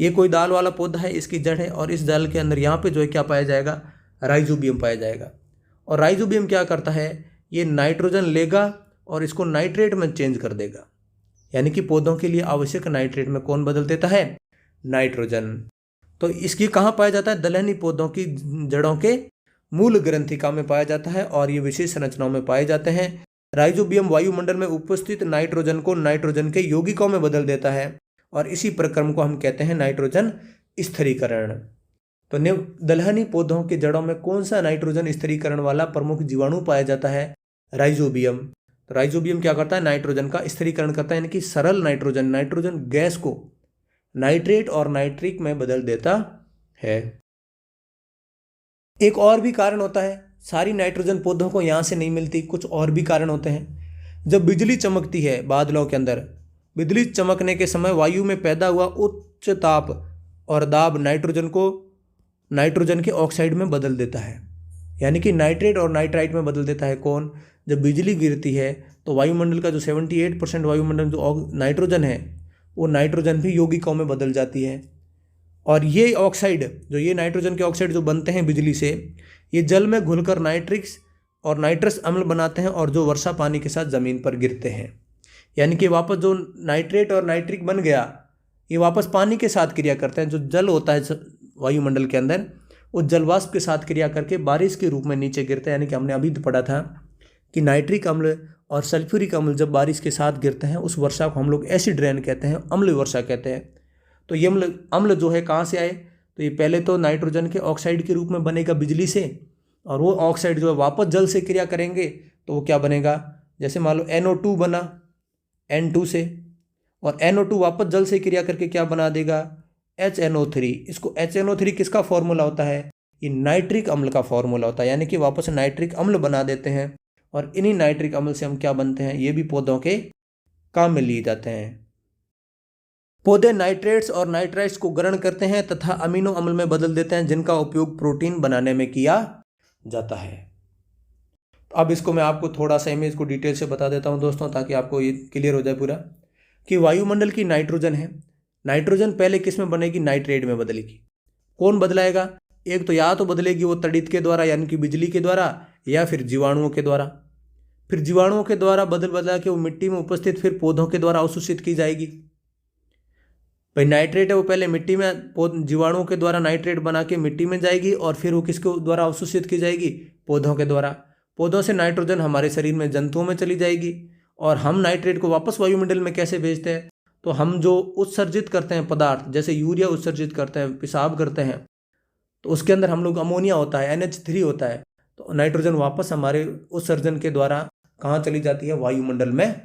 ये कोई दाल वाला पौधा है, इसकी जड़ है और इस दाल के अंदर यहाँ पे जो है क्या पाया जाएगा? राइजोबियम पाया जाएगा। और राइजोबियम क्या करता है? ये नाइट्रोजन लेगा और इसको नाइट्रेट में चेंज कर देगा। यानी कि पौधों के लिए आवश्यक नाइट्रेट में कौन बदल देता है? नाइट्रोजन। तो इसकी कहाँ पाया जाता है? दलहनी पौधों की जड़ों के मूल ग्रंथिका में पाया जाता है और ये विशेष संरचनाओं में पाए जाते हैं। राइजोबियम वायुमंडल में उपस्थित नाइट्रोजन को नाइट्रोजन के यौगिकों में बदल देता है और इसी प्रक्रम को हम कहते हैं नाइट्रोजन स्थिरीकरण। तो दलहनी पौधों के जड़ों में कौन सा नाइट्रोजन स्थिरीकरण वाला प्रमुख जीवाणु पाया जाता है? राइजोबियम। तो राइजोबियम क्या करता है? नाइट्रोजन का स्थिरीकरण करता है, यानी कि सरल नाइट्रोजन गैस को नाइट्रेट और नाइट्रिक में बदल देता है। एक और भी कारण होता है, सारी नाइट्रोजन पौधों को यहां से नहीं मिलती, कुछ और भी कारण होते हैं। जब बिजली चमकती है बादलों के अंदर, बिजली चमकने के समय वायु में पैदा हुआ उच्च ताप और दाब नाइट्रोजन के ऑक्साइड में बदल देता है, यानी कि नाइट्रेट और नाइट्राइट में बदल देता है। कौन? जब बिजली गिरती है तो वायुमंडल का जो 78% वायुमंडल जो नाइट्रोजन है वो नाइट्रोजन भी यौगिकों में बदल जाती है। और ये ऑक्साइड ये नाइट्रोजन के ऑक्साइड जो बनते हैं बिजली से, ये जल में घुलकर नाइट्रिक्स और नाइट्रस अम्ल बनाते हैं और जो वर्षा पानी के साथ ज़मीन पर गिरते हैं, यानी कि वापस जो नाइट्रेट और नाइट्रिक बन गया ये वापस पानी के साथ क्रिया करते हैं। जो जल होता है वायुमंडल के अंदर वो जलवाष्प के साथ क्रिया करके बारिश के रूप में नीचे गिरते हैं। यानी कि हमने अभी तो पढ़ा था कि नाइट्रिक अम्ल और सल्फ्यूरिक अम्ल जब बारिश के साथ गिरते हैं उस वर्षा को हम लोग एसिड रेन कहते हैं, अम्ल वर्षा कहते हैं। तो ये अम्ल जो है कहाँ से आए? तो ये पहले तो नाइट्रोजन के ऑक्साइड के रूप में बनेगा बिजली से, और वो ऑक्साइड जो है वापस जल से क्रिया करेंगे तो वो क्या बनेगा? जैसे मान लो NO2 बना N2 से, और NO2 वापस जल से क्रिया करके क्या बना देगा? HNO3। इसको HNO3 किसका फॉर्मूला होता है? ये नाइट्रिक अम्ल का फॉर्मूला होता है, यानी कि वापस नाइट्रिक अम्ल बना देते हैं। और इन्हीं नाइट्रिक अम्ल से हम क्या बनते हैं? ये भी पौधों के काम में लिए जाते हैं। पौधे नाइट्रेट्स और नाइट्राइट्स को ग्रहण करते हैं तथा अमीनो अम्ल में बदल देते हैं, जिनका उपयोग प्रोटीन बनाने में किया जाता है। अब इसको मैं आपको थोड़ा सा इमेज को डिटेल से बता देता हूं दोस्तों, ताकि आपको ये क्लियर हो जाए पूरा कि वायुमंडल की नाइट्रोजन है, नाइट्रोजन पहले किस में बनेगी? नाइट्रेट में बदलेगी। कौन बदलाएगा? एक तो या तो बदलेगी वो तड़ित के द्वारा यानी कि बिजली के द्वारा, या फिर जीवाणुओं के द्वारा। फिर जीवाणुओं के द्वारा बदला के वो मिट्टी में उपस्थित फिर पौधों के द्वारा अवशोषित की जाएगी। भाई नाइट्रेट है वो पहले मिट्टी में जीवाणुओं के द्वारा नाइट्रेट बना के मिट्टी में जाएगी, और फिर वो किसके द्वारा अवशोषित की जाएगी? पौधों के द्वारा। पौधों से नाइट्रोजन हमारे शरीर में जंतुओं में चली जाएगी, और हम नाइट्रेट को वापस वायुमंडल में कैसे भेजते हैं? तो हम जो उत्सर्जित करते हैं पदार्थ, जैसे यूरिया उत्सर्जित करते हैं, पेशाब करते हैं, तो उसके अंदर हम लोग अमोनिया होता है, NH3 होता है, तो नाइट्रोजन वापस हमारे उत्सर्जन के द्वारा कहाँ चली जाती है? वायुमंडल में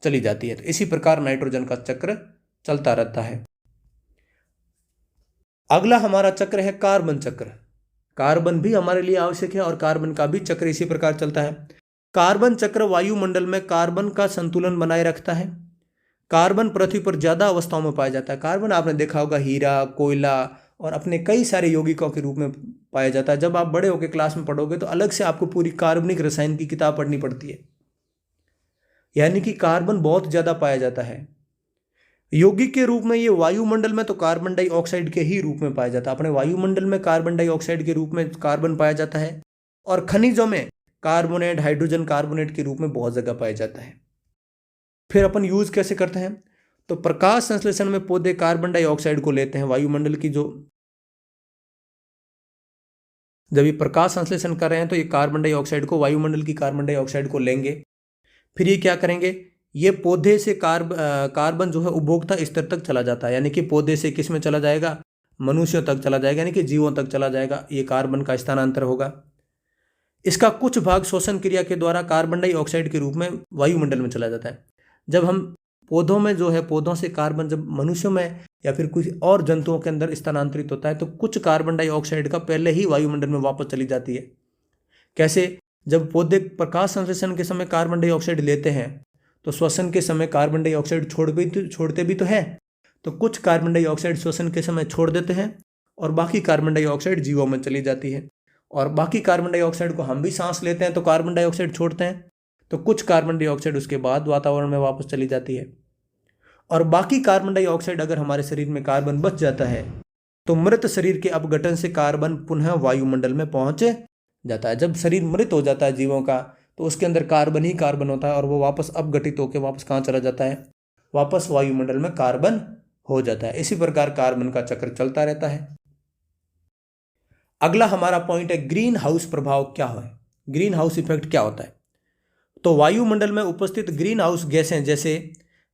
चली जाती है। तो इसी प्रकार नाइट्रोजन का चक्र चलता रहता है। अगला हमारा चक्र है कार्बन चक्र। कार्बन भी हमारे लिए आवश्यक है और कार्बन का भी चक्र इसी प्रकार चलता है। कार्बन चक्र वायुमंडल में कार्बन का संतुलन बनाए रखता है। कार्बन पृथ्वी पर ज्यादा अवस्थाओं में पाया जाता है। कार्बन आपने देखा होगा हीरा, कोयला और अपने कई सारे यौगिकों के रूप में पाया जाता है। जब आप बड़े होकर क्लास में पढ़ोगे तो अलग से आपको पूरी कार्बनिक रसायन की किताब पढ़नी पड़ती है, यानी कि कार्बन बहुत ज्यादा पाया जाता है। यौगिक के रूप में ये वायुमंडल में तो कार्बन डाइऑक्साइड के ही रूप में पाया जाता है। अपने वायुमंडल में कार्बन डाइऑक्साइड के रूप में कार्बन पाया जाता है, और खनिजों में कार्बोनेट, हाइड्रोजन कार्बोनेट के रूप में बहुत जगह पाया जाता है। फिर अपन यूज कैसे करते हैं? तो प्रकाश संश्लेषण में पौधे कार्बन डाइऑक्साइड को लेते हैं वायुमंडल की, जब ये प्रकाश संश्लेषण कर रहे हैं तो ये कार्बन डाइऑक्साइड को, वायुमंडल की कार्बन डाइऑक्साइड को लेंगे। फिर ये क्या करेंगे? ये पौधे से कार्बन जो है उपभोक्ता स्तर तक चला जाता है, यानी कि पौधे से किस में चला जाएगा? मनुष्यों तक चला जाएगा, यानी कि जीवों तक चला जाएगा। ये कार्बन का स्थानांतर होगा। इसका कुछ भाग श्वसन क्रिया के द्वारा कार्बन डाइऑक्साइड के रूप में वायुमंडल में चला जाता है। जब हम पौधों में जो है, पौधों से कार्बन जब मनुष्यों में या फिर कुछ और जंतुओं के अंदर स्थानांतरित होता है तो कुछ कार्बन डाइऑक्साइड का पहले ही वायुमंडल में वापस चली जाती है। कैसे? जब पौधे प्रकाश संश्लेषण के समय कार्बन डाइऑक्साइड लेते हैं तो श्वसन के समय कार्बन डाइऑक्साइड छोड़ते भी तो हैं, तो कुछ कार्बन डाइऑक्साइड श्वसन के समय छोड़ देते हैं और बाकी कार्बन डाइऑक्साइड जीवों में चली जाती है। और बाकी कार्बन डाइऑक्साइड को हम भी सांस लेते हैं तो कार्बन डाइऑक्साइड छोड़ते हैं, तो कुछ कार्बन डाइऑक्साइड उसके बाद वातावरण में वापस चली जाती है। और बाकी कार्बन डाइऑक्साइड अगर हमारे शरीर में कार्बन बच जाता है तो मृत शरीर के अपघटन से कार्बन पुनः वायुमंडल में पहुंच जाता है। जब शरीर मृत हो जाता है जीवों का तो उसके अंदर कार्बन ही कार्बन होता है और वो वापस अपघटित होकर वापस कहाँ चला जाता है? वापस वायुमंडल में कार्बन हो जाता है। इसी प्रकार कार्बन का चक्र चलता रहता है। अगला हमारा पॉइंट है ग्रीन हाउस प्रभाव क्या है, ग्रीन हाउस इफेक्ट क्या होता है। तो वायुमंडल में उपस्थित ग्रीन हाउस गैसें जैसे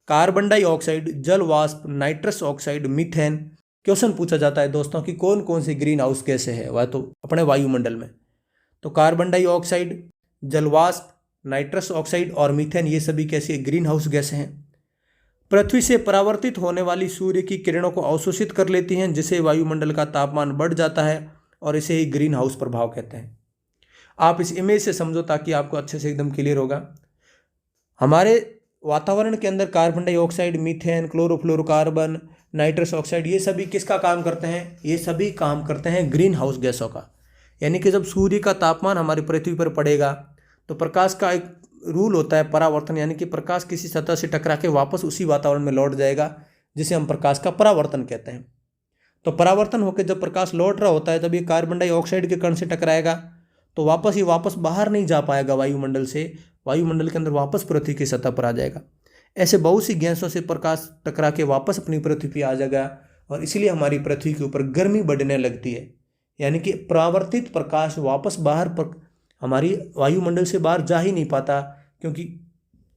कार्बन डाइऑक्साइड, जल वाष्प, नाइट्रस ऑक्साइड, मीथेन। क्वेश्चन पूछा जाता है दोस्तों कि कौन कौन सी ग्रीन हाउस गैसें हैं वह तो अपने वायुमंडल में। तो कार्बन डाइऑक्साइड, जल वाष्प, नाइट्रस ऑक्साइड और मीथेन, ये सभी कैसी ग्रीन हाउस गैसें हैं। पृथ्वी से परावर्तित होने वाली सूर्य की किरणों को अवशोषित कर लेती हैं, जिससे वायुमंडल का तापमान बढ़ जाता है और इसे ही ग्रीन हाउस प्रभाव कहते हैं। आप इस इमेज से समझो ताकि आपको अच्छे से एकदम क्लियर होगा। हमारे वातावरण के अंदर carbon dioxide, methane, chlorofluorocarbon, nitrous oxide, ये सभी किसका काम करते हैं? ये सभी काम करते हैं ग्रीन हाउस गैसों का। यानी कि जब सूर्य का तापमान हमारी पृथ्वी पर पड़ेगा तो प्रकाश का एक रूल होता है परावर्तन, यानी कि प्रकाश किसी सतह से टकरा के वापस उसी वातावरण में लौट जाएगा, जिसे हम प्रकाश का परावर्तन कहते हैं। तो परावर्तन होकर जब प्रकाश लौट रहा होता है तब ये कार्बन डाइऑक्साइड के कण से टकराएगा तो वापस बाहर नहीं जा पाएगा वायुमंडल से, वायुमंडल के अंदर वापस पृथ्वी की सतह पर आ जाएगा। ऐसे बहुत सी गैसों से प्रकाश टकरा के वापस अपनी पृथ्वी पर आ जाएगा और इसीलिए हमारी पृथ्वी के ऊपर गर्मी बढ़ने लगती है। यानी कि परावर्तित प्रकाश वापस हमारी वायुमंडल से बाहर जा ही नहीं पाता, क्योंकि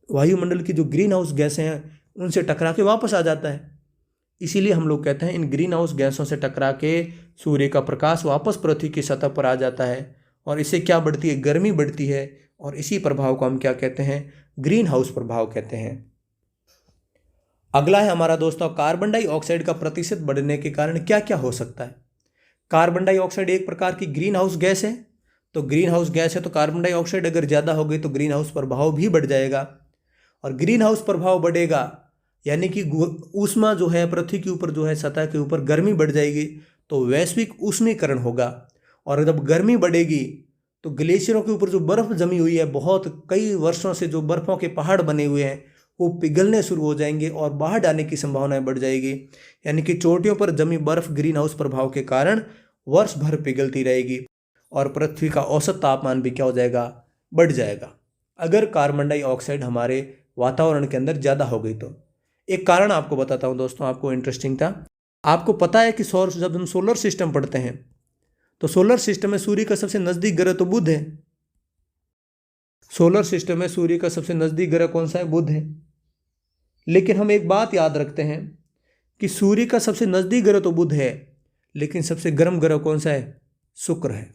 वायुमंडल की जो ग्रीन हाउस गैसें हैं उनसे टकरा के वापस आ जाता है। इसीलिए हम लोग कहते हैं इन ग्रीन हाउस गैसों से टकरा के सूर्य का प्रकाश वापस पृथ्वी की सतह पर आ जाता है और इससे क्या बढ़ती है? गर्मी बढ़ती है। और इसी प्रभाव को हम क्या कहते हैं? ग्रीन हाउस प्रभाव कहते हैं। अगला है हमारा दोस्तों कार्बन डाइऑक्साइड का प्रतिशत बढ़ने के कारण क्या क्या हो सकता है। कार्बन डाइऑक्साइड एक प्रकार की ग्रीन हाउस गैस है। तो ग्रीन हाउस गैस है तो कार्बन डाइऑक्साइड अगर ज़्यादा हो गई तो ग्रीन हाउस प्रभाव भी बढ़ जाएगा। और ग्रीन हाउस प्रभाव बढ़ेगा यानी कि ऊष्मा जो है पृथ्वी के ऊपर जो है सतह के ऊपर गर्मी बढ़ जाएगी, तो वैश्विक उष्मीकरण होगा। और जब गर्मी बढ़ेगी तो ग्लेशियरों के ऊपर जो बर्फ़ जमी हुई है, बहुत कई वर्षों से जो बर्फ़ों के पहाड़ बने हुए हैं, वो पिघलने शुरू हो जाएंगे और बाहर आने की संभावनाएं बढ़ जाएगी। यानी कि चोटियों पर जमी बर्फ़ ग्रीन हाउस प्रभाव के कारण वर्ष भर पिघलती रहेगी और पृथ्वी का औसत तापमान भी क्या हो जाएगा? बढ़ जाएगा, अगर कार्बन डाइऑक्साइड हमारे वातावरण के अंदर ज़्यादा हो गई तो। एक कारण आपको बताता हूँ दोस्तों, आपको इंटरेस्टिंग था। आपको पता है कि जब हम सोलर सिस्टम पढ़ते हैं तो सोलर सिस्टम में सूर्य का सबसे नज़दीक ग्रह तो बुध है। सोलर सिस्टम में सूर्य का सबसे नज़दीक ग्रह कौन सा है? बुध है। लेकिन हम एक बात याद रखते हैं कि सूर्य का सबसे नज़दीक ग्रह तो बुध है, लेकिन सबसे गर्म ग्रह कौन सा है? शुक्र है।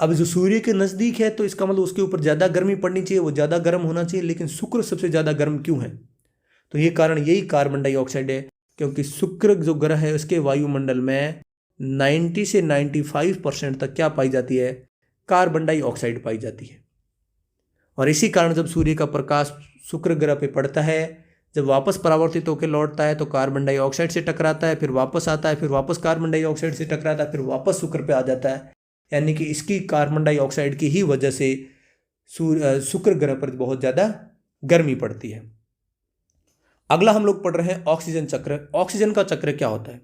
अब जो सूर्य के नज़दीक है तो इसका मतलब उसके ऊपर ज़्यादा गर्मी पड़नी चाहिए, वो ज़्यादा गर्म होना चाहिए, लेकिन शुक्र सबसे ज़्यादा गर्म क्यों है? तो ये कारण यही कार्बन डाइऑक्साइड है, क्योंकि शुक्र जो ग्रह है उसके वायुमंडल में 90 से 95% तक क्या पाई जाती है? कार्बन डाइऑक्साइड पाई जाती है। और इसी कारण जब सूर्य का प्रकाश शुक्र ग्रह पे पड़ता है, जब वापस परावर्तित होकर लौटता है तो कार्बन डाइऑक्साइड से टकराता है, फिर वापस आता है, फिर वापस कार्बन डाइऑक्साइड से टकराता है, फिर वापस शुक्र पे आ जाता है। यानी कि इसकी कार्बन डाइऑक्साइड की ही वजह से शुक्र ग्रह पर बहुत ज़्यादा गर्मी पड़ती है। अगला हम लोग पढ़ रहे हैं ऑक्सीजन चक्र। ऑक्सीजन का चक्र क्या होता है?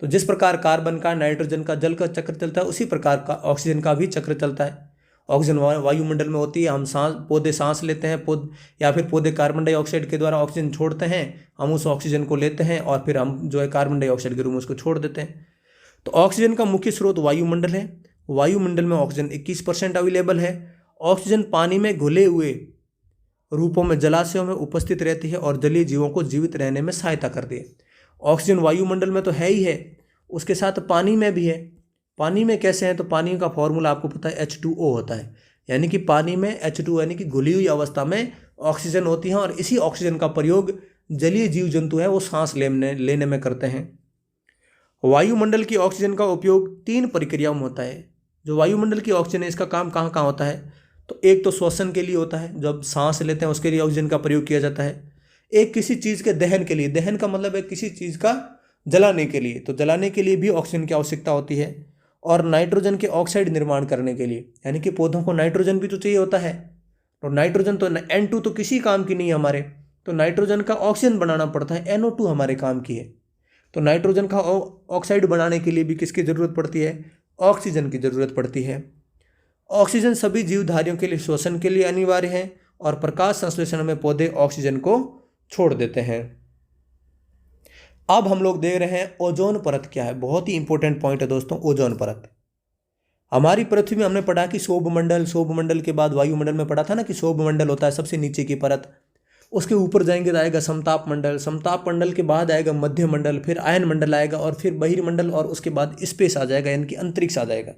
तो जिस प्रकार कार्बन का, नाइट्रोजन का, जल का चक्र चलता है, उसी प्रकार का ऑक्सीजन का भी चक्र चलता है। ऑक्सीजन वायुमंडल में होती है, हम पौधे सांस लेते हैं, या फिर पौधे कार्बन डाइऑक्साइड के द्वारा ऑक्सीजन छोड़ते हैं, हम उस ऑक्सीजन को लेते हैं और फिर हम जो है कार्बन डाइऑक्साइड के रूप में उसको छोड़ देते हैं। तो ऑक्सीजन का मुख्य स्रोत वायुमंडल है। वायुमंडल में ऑक्सीजन 21% अवेलेबल है। ऑक्सीजन पानी में घुले हुए रूपों में जलाशयों में उपस्थित रहती है और जलीय जीवों को जीवित रहने में सहायता करती है। ऑक्सीजन वायुमंडल में तो है ही है, उसके साथ पानी में भी है। पानी में कैसे है? तो पानी का फॉर्मूला आपको पता है, H2O होता है। यानी कि पानी में H2 यानी कि घुली हुई अवस्था में ऑक्सीजन होती है और इसी ऑक्सीजन का प्रयोग जलीय जीव जंतु है वो सांस लेने में करते हैं। वायुमंडल की ऑक्सीजन का उपयोग 3 प्रक्रियाओं में होता है। जो वायुमंडल की ऑक्सीजन है इसका काम कहाँ कहाँ होता है? तो एक तो श्वसन के लिए होता है, जब सांस लेते हैं उसके लिए ऑक्सीजन का प्रयोग किया जाता है। एक किसी चीज़ के दहन के लिए, दहन का मतलब है किसी चीज़ का जलाने के लिए, तो जलाने के लिए भी ऑक्सीजन की आवश्यकता होती है। और नाइट्रोजन के ऑक्साइड निर्माण करने के लिए, यानी कि पौधों को नाइट्रोजन भी तो चाहिए होता है। तो नाइट्रोजन तो N2 तो किसी काम की नहीं है हमारे, तो नाइट्रोजन का ऑक्सीजन बनाना पड़ता है, NO2 हमारे काम की है। तो नाइट्रोजन का ऑक्साइड बनाने के लिए भी किसकी ज़रूरत पड़ती है? ऑक्सीजन की ज़रूरत पड़ती है। ऑक्सीजन सभी जीवधारियों के लिए श्वसन के लिए अनिवार्य है और प्रकाश संश्लेषण में पौधे ऑक्सीजन को छोड़ देते हैं। अब हम लोग देख रहे हैं ओजोन परत क्या है। बहुत ही इंपॉर्टेंट पॉइंट है दोस्तों, ओजोन परत। हमारी पृथ्वी में हमने पढ़ा कि सौभमंडल के बाद वायुमंडल में पढ़ा था ना कि सौभमंडल होता है सबसे नीचे की परत, उसके ऊपर जाएंगे तो आएगा समताप मंडल के बाद आएगा मध्य मंडल, फिर आयन मंडल आएगा और फिर बहिर्मंडल और उसके बाद स्पेस आ जाएगा, यानी कि अंतरिक्ष आ जाएगा।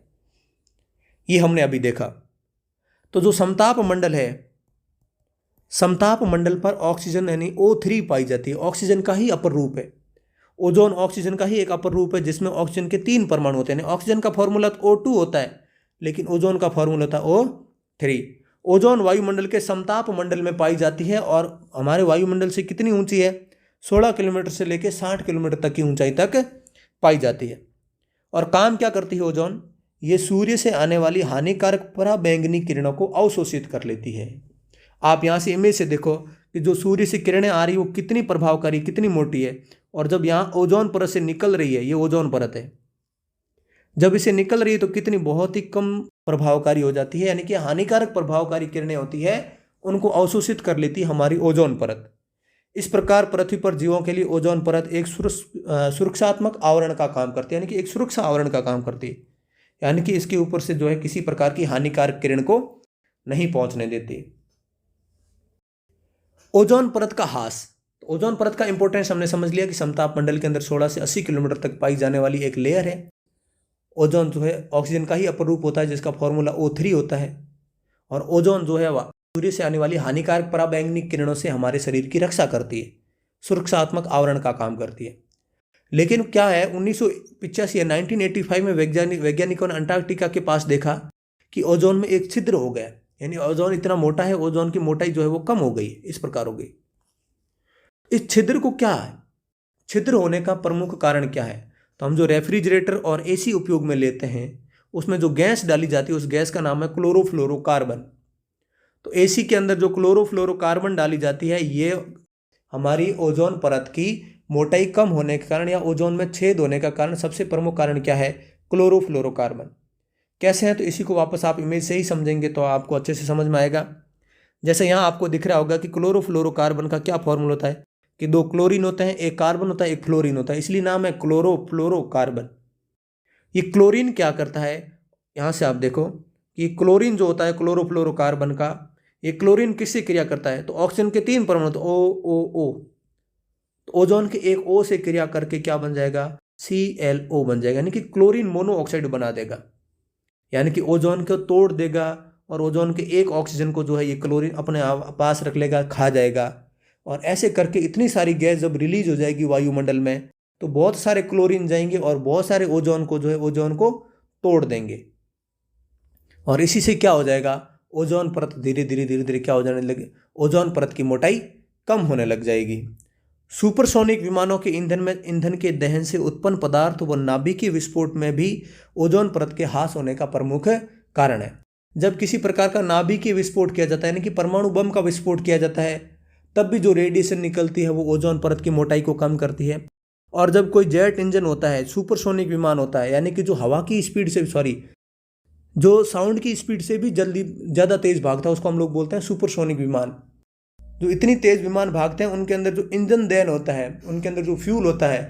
ये हमने अभी देखा। तो जो समताप मंडल है, समताप मंडल पर ऑक्सीजन यानी O3 पाई जाती है। ऑक्सीजन का ही अपर रूप है। ओजोन ऑक्सीजन का ही एक अपर रूप है जिसमें ऑक्सीजन के 3 परमाणु होते हैं। ऑक्सीजन का फॉर्मूला तो O2 होता है, लेकिन ओजोन का फॉर्मूला होता है O3। ओजोन वायुमंडल के समताप मंडल में पाई जाती है और हमारे वायुमंडल से कितनी ऊंची है, 16 किलोमीटर से लेकर 60 किलोमीटर तक की ऊंचाई तक पाई जाती है। और काम क्या करती है ओजोन, ये सूर्य से आने वाली हानिकारक पराबैंगनी किरणों को अवशोषित कर लेती है। आप यहाँ से इमेज से देखो कि जो सूर्य से किरणें आ रही है वो कितनी प्रभावकारी, कितनी मोटी है। और जब यहाँ ओजोन परत से निकल रही है, ये ओजोन परत है, जब इसे निकल रही है तो कितनी बहुत ही कम प्रभावकारी हो जाती है, यानी कि हानिकारक प्रभावकारी किरणें होती है उनको अवशोषित कर लेती है हमारी ओजोन परत। इस प्रकार पृथ्वी पर जीवों के लिए ओजोन परत एक सुरक्षात्मक आवरण का काम करती है, यानी कि एक सुरक्षा आवरण का काम करती है, यानी कि इसके ऊपर से जो है किसी प्रकार की हानिकारक किरण को नहीं पहुंचने देती। ओजोन परत का हास। ओजोन परत का इंपॉर्टेंस हमने समझ लिया कि समताप मंडल के अंदर 16 से 80 किलोमीटर तक पाई जाने वाली एक लेयर है। ओजोन जो है ऑक्सीजन का ही अपर रूप होता है जिसका फॉर्मूला O3 होता है। और ओजोन जो है सूर्य से आने वाली हानिकारक पराबैंगनी किरणों से हमारे शरीर की रक्षा करती है, सुरक्षात्मक आवरण का काम करती है। लेकिन क्या है, 1985 या 1985 में वैज्ञानिकों ने अंटार्कटिका के पास देखा कि ओजोन में एक छिद्र हो गया, यानी ओजोन इतना मोटा है, ओजोन की मोटाई जो है वो कम हो गई, इस प्रकार हो गई। इस छिद्र को क्या है, छिद्र होने का प्रमुख कारण क्या है, तो हम जो रेफ्रिजरेटर और AC उपयोग में लेते हैं उसमें जो गैस डाली जाती है उस गैस का नाम है क्लोरोफ्लोरोकार्बन। तो AC के अंदर जो क्लोरोफ्लोरोकार्बन डाली जाती है ये हमारी ओजोन परत की मोटाई कम होने के कारण या ओजोन में छेद होने का कारण, सबसे प्रमुख कारण क्या है, क्लोरोफ्लोरोकार्बन। कैसे है, तो इसी को वापस आप इमेज से ही समझेंगे तो आपको अच्छे से समझ में आएगा। जैसे यहाँ आपको दिख रहा होगा कि क्लोरोफ्लोरोकार्बन का क्या फॉर्मूला होता है कि 2 क्लोरीन होते हैं, एक कार्बन होता है, एक फ्लोरीन होता है, इसलिए नाम है क्लोरोफ्लोरोकार्बन। ये क्लोरीन क्या करता है, यहाँ से आप देखो कि क्लोरीन जो होता है क्लोरोफ्लोरोकार्बन का, ये क्लोरीन किससे क्रिया करता है, तो ऑक्सीजन के 3 परमाणु तो O तो ओजोन के एक O से क्रिया करके क्या बन जाएगा, ClO बन जाएगा, यानी कि क्लोरीन मोनोऑक्साइड बना देगा, यानी कि ओजोन को तोड़ देगा और ओजोन के एक ऑक्सीजन को जो है ये क्लोरीन अपने पास रख लेगा, खा जाएगा। और ऐसे करके इतनी सारी गैस जब रिलीज हो जाएगी वायुमंडल में तो बहुत सारे क्लोरीन जाएंगे और बहुत सारे ओजोन को जो है ओजोन को तोड़ देंगे। और इसी से क्या हो जाएगा, ओजोन परत धीरे धीरे क्या हो जाने लगे, ओजोन परत की मोटाई कम होने लग जाएगी। सुपरसोनिक विमानों के ईंधन के दहन से उत्पन्न पदार्थ व नाभिकीय विस्फोट में भी ओजोन परत के ह्रास होने का प्रमुख कारण है। जब किसी प्रकार का नाभिकीय विस्फोट किया जाता है, यानी कि परमाणु बम का विस्फोट किया जाता है, तब भी जो रेडिएशन निकलती है वो ओजोन परत की मोटाई को कम करती है। और जब कोई जेट इंजन होता है, सुपरसोनिक विमान होता है, यानी कि जो हवा की स्पीड से जो साउंड की स्पीड से भी ज़्यादा तेज भागता है, उसको हम लोग बोलते हैं सुपरसोनिक विमान। जो इतनी तेज विमान भागते हैं उनके अंदर जो इंजन दहन होता है, उनके अंदर जो फ्यूल होता है,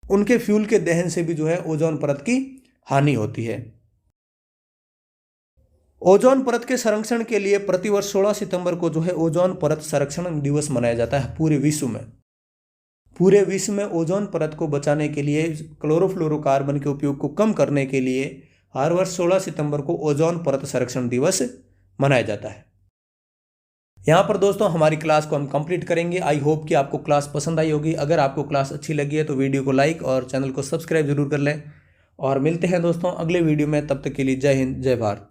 उनके फ्यूल के दहन से भी जो है ओजोन परत की हानि होती है। ओजोन परत के संरक्षण के लिए प्रतिवर्ष 16 सितंबर को जो है ओजोन परत संरक्षण दिवस मनाया जाता है पूरे विश्व में। पूरे विश्व में ओजोन परत को बचाने के लिए, क्लोरोफ्लोरोकार्बन के उपयोग को कम करने के लिए हर वर्ष 16 सितंबर को ओजोन परत संरक्षण दिवस मनाया जाता है। यहाँ पर दोस्तों हमारी क्लास को हम कंप्लीट करेंगे। आई होप कि आपको क्लास पसंद आई होगी। अगर आपको क्लास अच्छी लगी है तो वीडियो को लाइक और चैनल को सब्सक्राइब जरूर कर लें। और मिलते हैं दोस्तों अगले वीडियो में, तब तक के लिए जय हिंद, जय भारत।